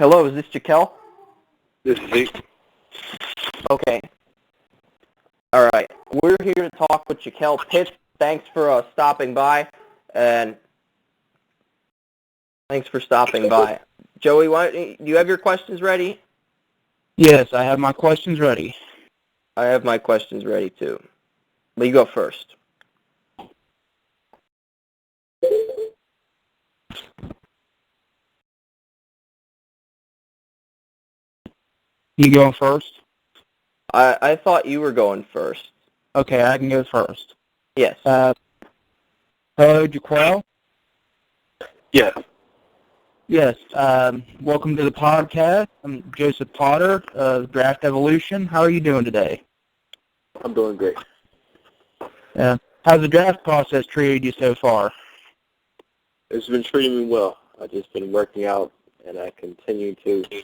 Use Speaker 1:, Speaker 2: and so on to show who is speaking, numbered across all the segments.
Speaker 1: Hello, is this Jaquel?
Speaker 2: This is Zeke.
Speaker 1: Okay. All right. We're here to talk with Jaquel Pitts. Thanks for stopping by, and thanks for stopping by. Joey, do you have your questions ready?
Speaker 3: Yes, I have my questions ready.
Speaker 1: I have my questions ready too. But you go first.
Speaker 3: You going first?
Speaker 1: I thought you were going first.
Speaker 3: Okay, I can go first.
Speaker 1: Yes.
Speaker 3: Hello, Jaquel?
Speaker 2: Yes.
Speaker 3: Yes, welcome to the podcast. I'm Joseph Potter of Draft Evolution. How are you doing today?
Speaker 2: I'm doing great.
Speaker 3: How's the draft process treated you so far?
Speaker 2: It's been treating me well. I've just been working out, and I continue to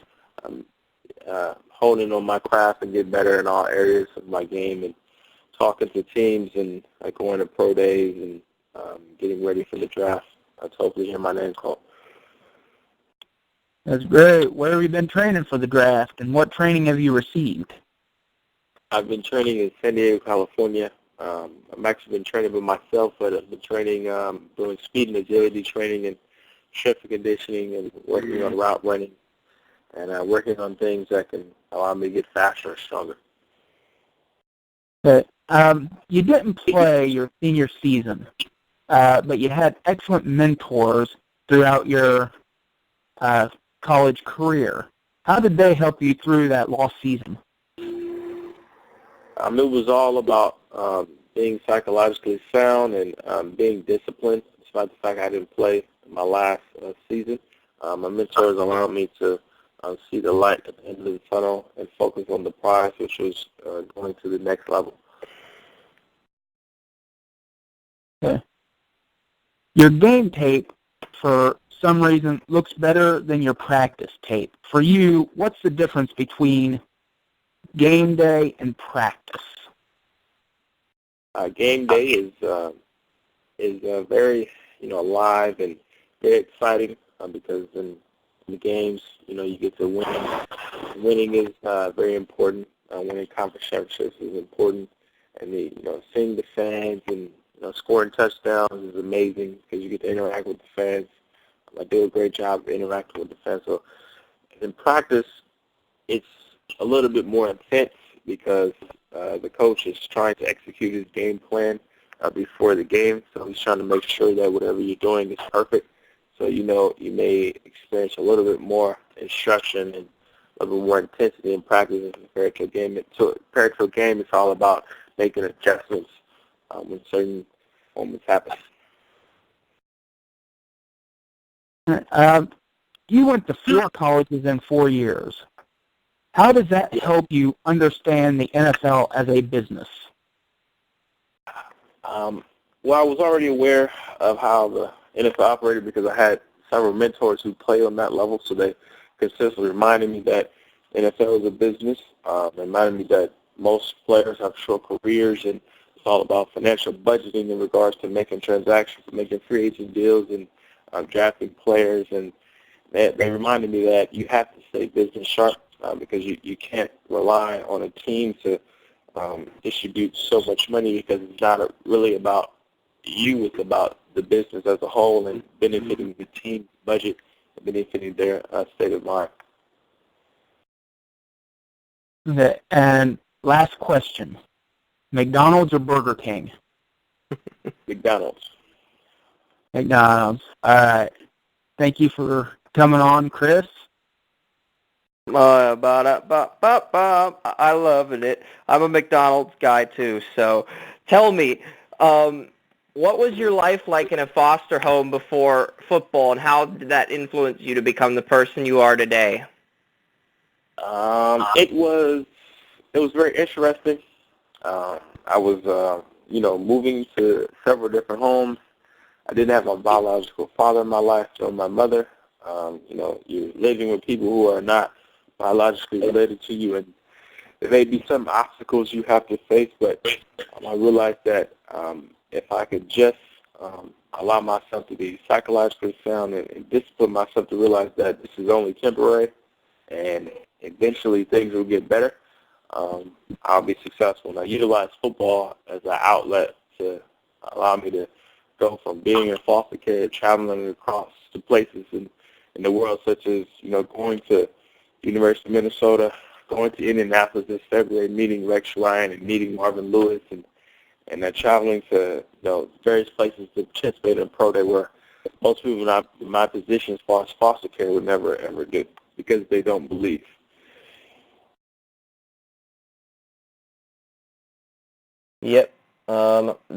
Speaker 2: hone in on my craft and get better in all areas of my game, and talking to teams and going to pro days and getting ready for the draft. I'll hopefully hear my name called.
Speaker 3: That's great. Where have you been training for the draft, and what training have you received?
Speaker 2: I've been training in San Diego, California. I've actually been training by myself, but I've been training, doing speed and agility training and strength and conditioning and working on route running and working on things that can allow me to get faster and stronger.
Speaker 3: You didn't play your senior season, but you had excellent mentors throughout your college career. How did they help you through that lost season?
Speaker 2: It was all about being psychologically sound and being disciplined, despite the fact I didn't play my last season. My mentors allowed me to see the light at the end of the tunnel and focus on the prize, which was going to the next level.
Speaker 3: Okay. Your game tape, for some reason, looks better than your practice tape. For you, what's the difference between game day and practice?
Speaker 2: Game day is very live and very exciting because in the games you get to win. Winning is very important. Winning conference championships is important, and seeing the fans and scoring touchdowns is amazing because you get to interact with the fans. I do a great job of interacting with the fans. So in practice, it's a little bit more intense because the coach is trying to execute his game plan before the game. So he's trying to make sure that whatever you're doing is perfect. So you may experience a little bit more instruction and a little bit more intensity in practice as compared to a game. Compared to a game, it's all about making adjustments when certain moments happen.
Speaker 3: You went to 4 colleges in 4 years. How does that help you understand the NFL as a business?
Speaker 2: Well, I was already aware of how the NFL operated because I had several mentors who played on that level, so they consistently reminded me that NFL is a business, reminded me that most players have short careers, and it's all about financial budgeting in regards to making transactions, making free agent deals, and drafting players. And they reminded me that you have to stay business sharp because you can't rely on a team to distribute so much money because it's not really about you. It's about the business as a whole and benefiting the team's budget and benefiting their state of mind.
Speaker 3: Okay. And last question, McDonald's or Burger King?
Speaker 2: McDonald's.
Speaker 3: McDonald's. All right. Thank you for coming on, Chris.
Speaker 1: I loving it. I'm a McDonald's guy too. So tell me, what was your life like in a foster home before football, and how did that influence you to become the person you are today?
Speaker 2: It was very interesting. I was moving to several different homes. I didn't have my biological father in my life, or my mother. You're living with people who are not biologically related to you, and there may be some obstacles you have to face, but I realized that if I could just allow myself to be psychologically sound and discipline myself to realize that this is only temporary, and eventually things will get better. I'll be successful. And I utilize football as an outlet to allow me to go from being in foster care, traveling across to places in the world, such as, going to University of Minnesota, going to Indianapolis this February, meeting Rex Ryan and meeting Marvin Lewis, and traveling to various places to participate in pro day where most people in my position as far as foster care would never ever do because they don't believe.
Speaker 1: Yep.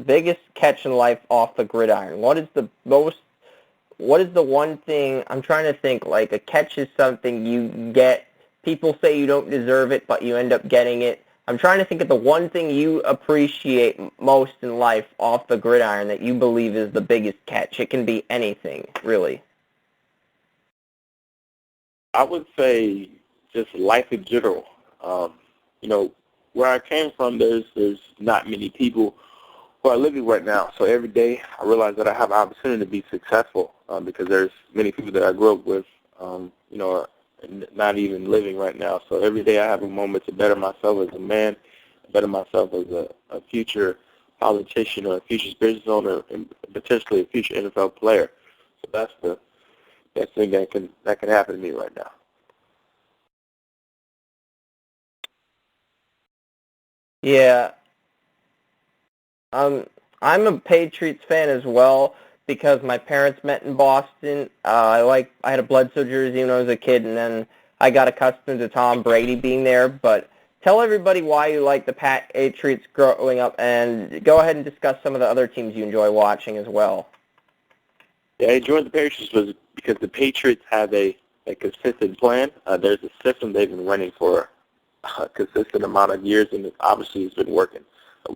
Speaker 1: Biggest catch in life off the gridiron. What is the one thing, I'm trying to think, like a catch is something you get, people say you don't deserve it, but you end up getting it. I'm trying to think of the one thing you appreciate most in life off the gridiron that you believe is the biggest catch. It can be anything, really.
Speaker 2: I would say just life in general. Where I came from, there's not many people who are living right now. So every day I realize that I have an opportunity to be successful because there's many people that I grew up with, are not even living right now. So every day I have a moment to better myself as a man, better myself as a future politician or a future business owner, and potentially a future NFL player. So that's the best thing that can happen to me right now.
Speaker 1: Yeah. I'm a Patriots fan as well because my parents met in Boston. I had a Bledsoe jersey when I was a kid, and then I got accustomed to Tom Brady being there. But tell everybody why you like the Patriots growing up, and go ahead and discuss some of the other teams you enjoy watching as well.
Speaker 2: Yeah, I joined the Patriots was because the Patriots have a consistent plan. There's a system they've been running for a consistent amount of years, and obviously it's been working.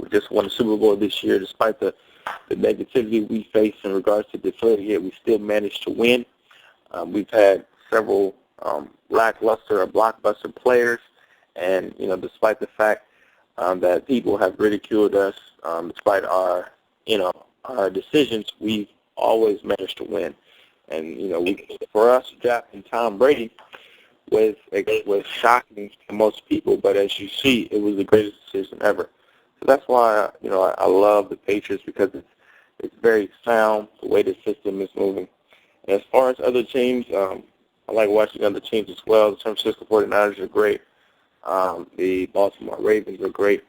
Speaker 2: We just won the Super Bowl this year. Despite the negativity we face in regards to deflating it, we still managed to win. We've had several lackluster or blockbuster players, and despite the fact that people have ridiculed us, despite our decisions, we've always managed to win. And for us, drafting Tom Brady was shocking to most people, but as you see, it was the greatest decision ever. So that's why I love the Patriots, because it's very sound the way the system is moving. And as far as other teams, I like watching other teams as well. The San Francisco 49ers are great. The Baltimore Ravens are great,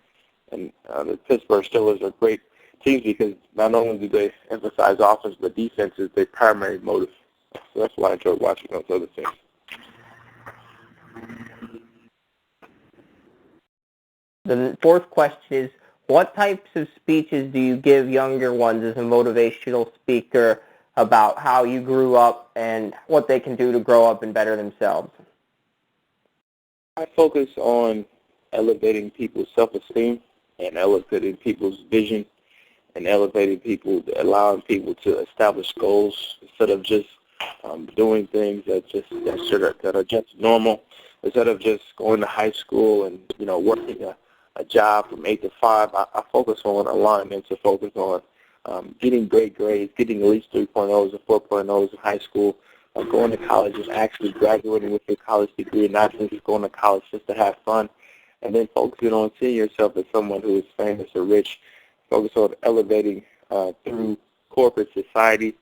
Speaker 2: and the Pittsburgh Steelers are great teams because not only do they emphasize offense, but defense is their primary motive. So that's why I enjoy watching those other teams.
Speaker 1: The fourth question is, what types of speeches do you give younger ones as a motivational speaker about how you grew up and what they can do to grow up and better themselves?
Speaker 2: I focus on elevating people's self-esteem and elevating people's vision and elevating people, allowing people to establish goals instead of just doing things that are just normal. Instead of just going to high school and working a job from 8 to 5, I focus on alignment, to focus on getting great grades, getting at least 3.0s and 4.0s in high school, going to college and actually graduating with your college degree, and not just going to college just to have fun, and then focusing on seeing yourself as someone who is famous or rich. Focus on elevating through corporate society,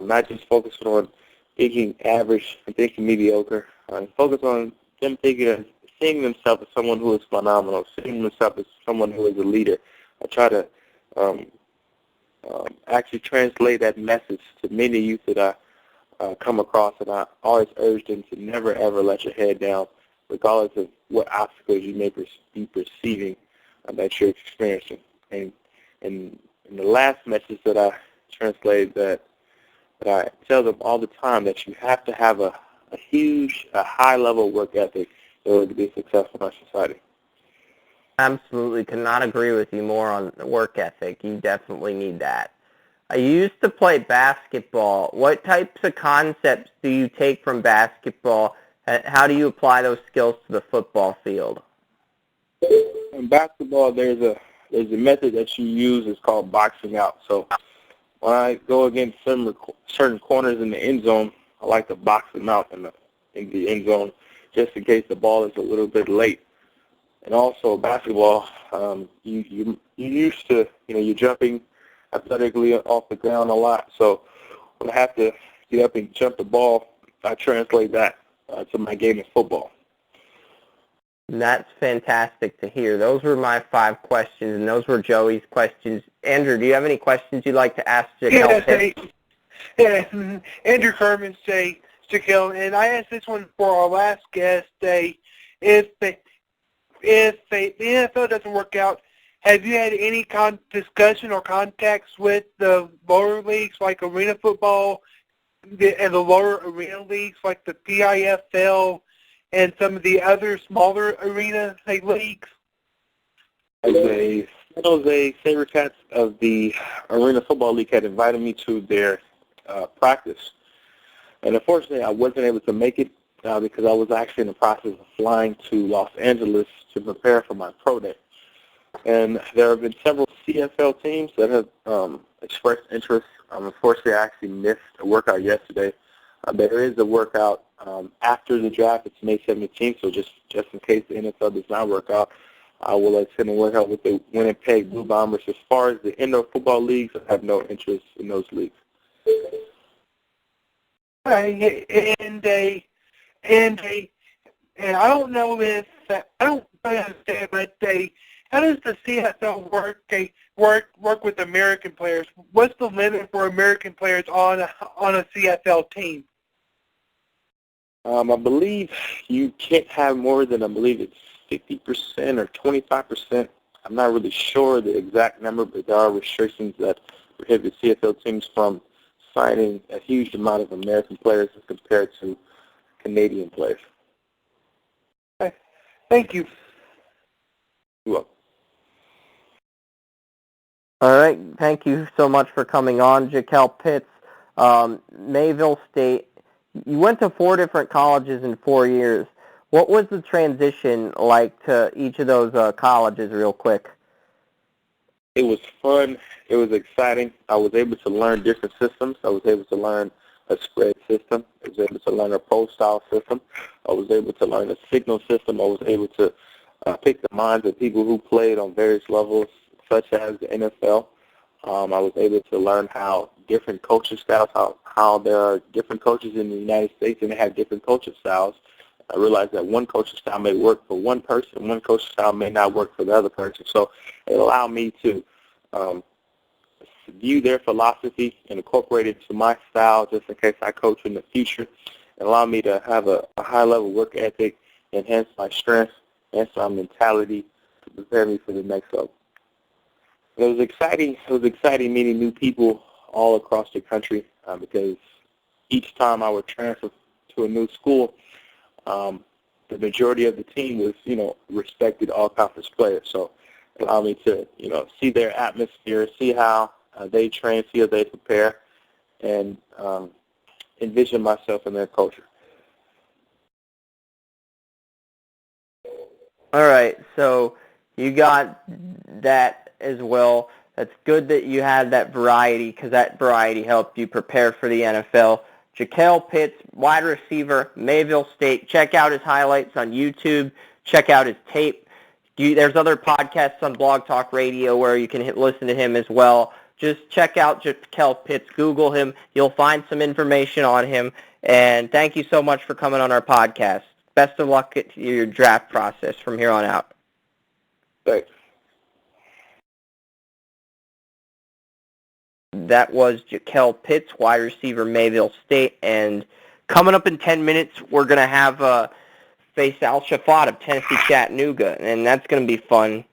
Speaker 2: not just focusing on thinking average and thinking mediocre. Focus on them seeing themselves as someone who is phenomenal, seeing themselves as someone who is a leader. I try to actually translate that message to many youth that I come across, and I always urge them to never, ever let your head down, regardless of what obstacles you may be perceiving that you're experiencing. And the last message that I translate, that I tell them all the time, that you have to have a high-level work ethic in order to be successful in our society.
Speaker 1: Absolutely. Could not agree with you more on the work ethic. You definitely need that. I used to play basketball. What types of concepts do you take from basketball? How do you apply those skills to the football field?
Speaker 2: In basketball, there's a method that you use. It's called boxing out. So when I go against certain corners in the end zone, I like to box them out in the end zone just in case the ball is a little bit late. And also basketball, you used to, you're jumping athletically off the ground a lot. So when I have to get up and jump the ball, I translate that to my game of football.
Speaker 1: That's fantastic to hear. Those were my 5 questions, and those were Joey's questions. Andrew, do you have any questions you'd like to ask Jaquel?
Speaker 4: Yes, Andrew Kerman, Jaquel, and I asked this one for our last guest. If the NFL doesn't work out, have you had any discussion or contacts with the lower leagues like arena football and the lower arena leagues like the PIFL and some of the other smaller arena leagues?
Speaker 2: The San Jose SaberCats of the Arena Football League had invited me to their practice. And unfortunately, I wasn't able to make it because I was actually in the process of flying to Los Angeles to prepare for my pro day. And there have been several CFL teams that have expressed interest. Unfortunately, I actually missed a workout yesterday. There is a workout after the draft. It's May 17th, so just in case the NFL does not work out, I will attend a workout with the Winnipeg Blue Bombers. As far as the indoor football leagues, I have no interest in those leagues.
Speaker 4: And I don't know if I don't really understand, but how does the CFL work with American players? What's the limit for American players on a CFL team?
Speaker 2: I believe you can't have more than, I believe it's 50% or 25%. I'm not really sure the exact number, but there are restrictions that prohibit CFL teams from signing a huge amount of American players as compared to Canadian players.
Speaker 4: Okay. Thank you.
Speaker 2: You're welcome.
Speaker 1: All right. Thank you so much for coming on, Jaquel Pitts. Mayville State, you went to 4 different colleges in 4 years. What was the transition like to each of those colleges real quick?
Speaker 2: It was fun. It was exciting. I was able to learn different systems. I was able to learn a spread system. I was able to learn a pro-style system. I was able to learn a signal system. I was able to pick the minds of people who played on various levels, such as the NFL. I was able to learn how different coaching styles, how there are different coaches in the United States and they have different coaching styles. I realized that one coaching style may work for one person, one coaching style may not work for the other person. So it allowed me to view their philosophy and incorporate it to my style just in case I coach in the future. It allowed me to have a high-level work ethic, enhance my strength, enhance my mentality to prepare me for the next level. It was exciting. It was exciting meeting new people all across the country because each time I would transfer to a new school, the majority of the team was, respected all-conference players. So it allowed me to, see their atmosphere, see how they train, see how they prepare, and envision myself in their culture.
Speaker 1: All right, so you got that as well. That's good that you had that variety because that variety helped you prepare for the NFL. Jaquel Pitts, wide receiver, Mayville State. Check out his highlights on YouTube. Check out his tape. There's other podcasts on Blog Talk Radio where you can listen to him as well. Just check out Jaquel Pitts. Google him. You'll find some information on him. And thank you so much for coming on our podcast. Best of luck at your draft process from here on out.
Speaker 2: Thanks.
Speaker 1: That was Jaquel Pitts, wide receiver, Mayville State. And coming up in 10 minutes, we're going to have face Al Shafat of Tennessee Chattanooga, and that's going to be fun.